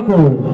ঠাকুৰ।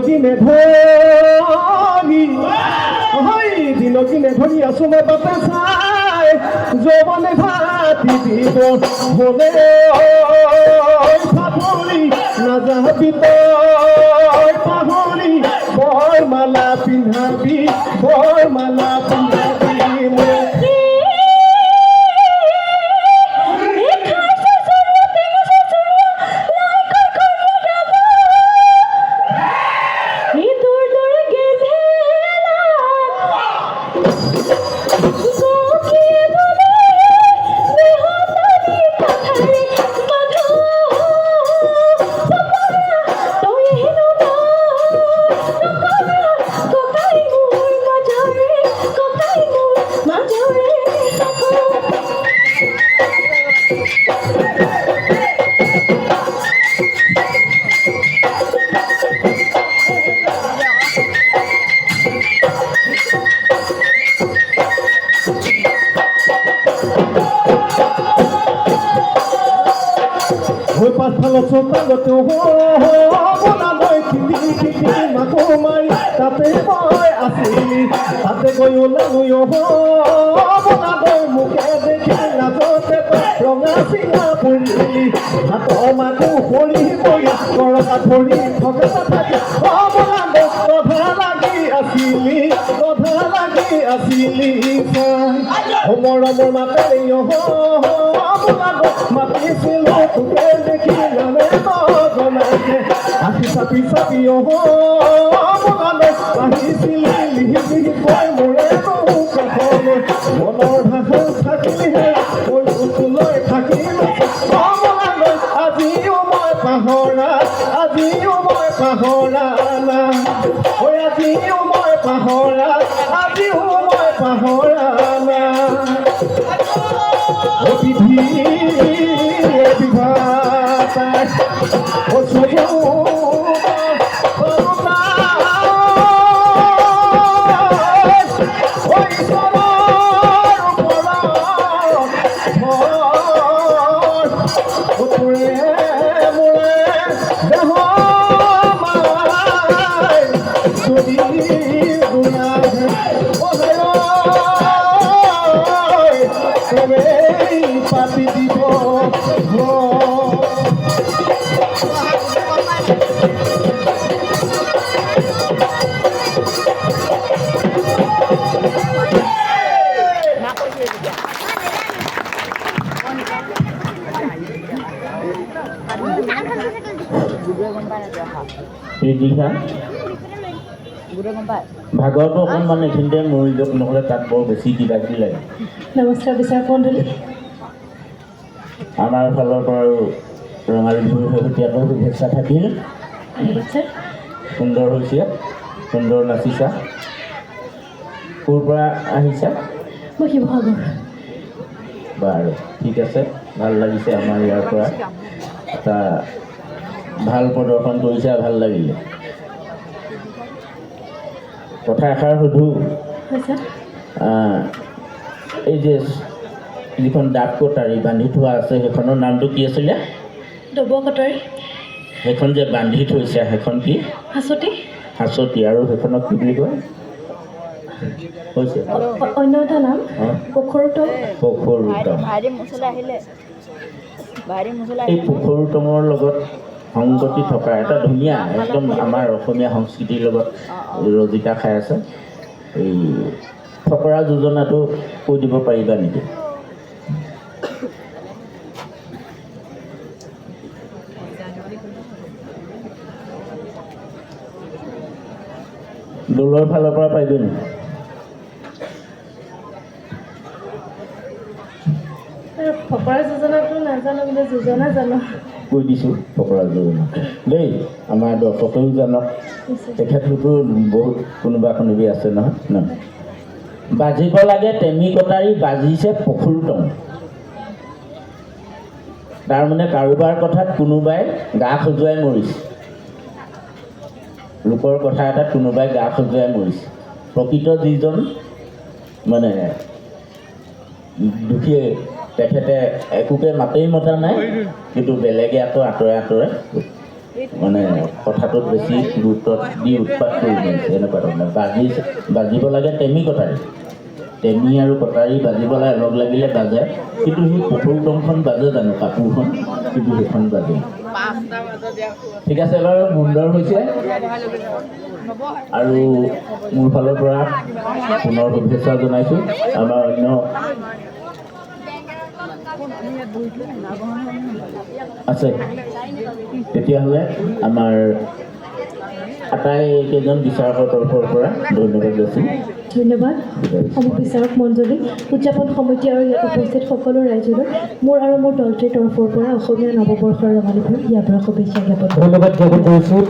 দিনে ধৰি দিনে ধৰি আছো মই বাপে চাই যৌৱনে ভাতি দিব হলে পাহৰি নাযাবি তই পাহৰি বৰমালা পিন্ধাবি বৰমালা পিন্ধাবি পাঁচফালৰ চৌকাগতে বনালৈ খিলি মাকো মাৰি তাতে মই আছিলি তাতে গৈ ওলালোঁ বনালৈ মোকে দেখি লাজতে ৰঙা চিঙা পৰিলি হাতৰ মাকো সৰি পৰি কৰকাত ধৰি থকা থাকি বনালৈ ৰধা লাগি আছিলি মৰমৰ মাতেৰে বনালৈ মাতিছিলোঁ তোকে দেখি নামে নজনাকে আহি চাপি চাপি বনালৈ আহিছিলি লিহি কৈ মোৰে কাষলৈ মনৰ ভাষা থাকিলেহে লৈ থাকিল বনালৈ আজিও মই পাহৰা আজিও মই পাহৰা নাই আজিও মই পাহৰা আজিও মই পাহৰা নাই পাতি দিব ভাগৰটো অকণমান এইখিনিতে মৰি যাওক নহ'লে তাত বৰ বেছি কিবা কিবি লাগে। নমস্কাৰ বিচাৰ মণ্ডলী, আমাৰ ফালৰ পৰা আৰু ৰঙালী বিহুৰ শেহতীয়াকৈ শুভেচ্ছা থাকিল। সুন্দৰ হৈছে, সুন্দৰ নাচিছা। ক'ৰ পৰা আহিছা? মই শিৱসাগৰ। বাৰু ঠিক আছে, ভাল লাগিছে। আমাৰ ইয়াৰ পৰা এটা ভাল প্ৰদৰ্শন কৰিছা, ভাল লাগিলে। কথা এষাৰ সুধোঁ, এই যে যিখন ডাক কটাৰী বান্ধি থোৱা আছে সেইখনৰ নামটো কি আছিলে? ডব কটাৰী। সেইখন যে বান্ধি থৈছে সেইখন কি? হাঁচতি। হাঁচতি। আৰু সেইখনক কি বুলি কয়? হৈছে অন্য এটা নাম পখৰুটং। পখৰুটং। এই পখৰুটঙৰ লগত সংগতি থকা এটা ধুনীয়া একদম আমাৰ অসমীয়া সংস্কৃতিৰ লগত ৰজিতা খাই আছে এই ফকৰা যোজনাটো কৈ দিব পাৰিবা নেকি? দলৰ ফালৰ পৰা পাৰিব নেকি? ফকৰা যোজনাটো নাজানো, কিন্তু যোজনা জানো। কৈ দিছোঁ ফকৰা যোজনা দেই, আমাৰ দৰ্শকেও জানক। তেখেতলোকো বহুত কোনোবা কোনোবি আছে নহয় ন। বাজিব লাগে টেমি কটাৰী, বাজিছে পখৰুটং। তাৰমানে কাৰোবাৰ কথাত কোনোবাই গা খজুৱাই মৰিছে, লোকৰ কথা এটাত কোনোবাই গা খজুৱাই মৰিছে। প্ৰকৃত যিজন মানে দুখীয়ে তেখেতে একোকে মাতেই মতা নাই, কিন্তু বেলেগে আকৌ আঁতৰে আঁতৰে মানে কথাটোত বেছি গুৰুত্ব দি উৎপাত কৰি মাৰিছে এনেকুৱা ধৰণৰ বাজিব লাগে টেমি কটাৰী টেমি আৰু কটাৰী বাজিব লাগে লগ লাগিলে বাজে কিন্তু সেই পুখুৰীটংখন বাজে জানো কাপোৰখন কিন্তু সেইখন বাজে ঠিক আছে বাৰু সুন্দৰ হৈছে আৰু মোৰ ফালৰ পৰা পুনৰ শুভেচ্ছা জনাইছোঁ আমাৰ অন্য আছে তেতিয়াহ'লে আমাৰ আটাইকেইজন বিচাৰকৰ তৰফৰ পৰা ধন্যবাদ যাচিম ধন্যবাদ সমূহ বিচাৰক মণ্ডলী উদযাপন সমিতি আৰু ইয়াত উপস্থিত সকলো ৰাইজলৈ মোৰ আৰু মোৰ দলটিৰ তৰফৰ পৰা অসমীয়া নৱবৰ্ষৰ ৰঙালী বিহু ইয়াৰ পৰা শুভেচ্ছা জ্ঞাপন ধন্যবাদ জ্ঞাপন কৰিছোঁ।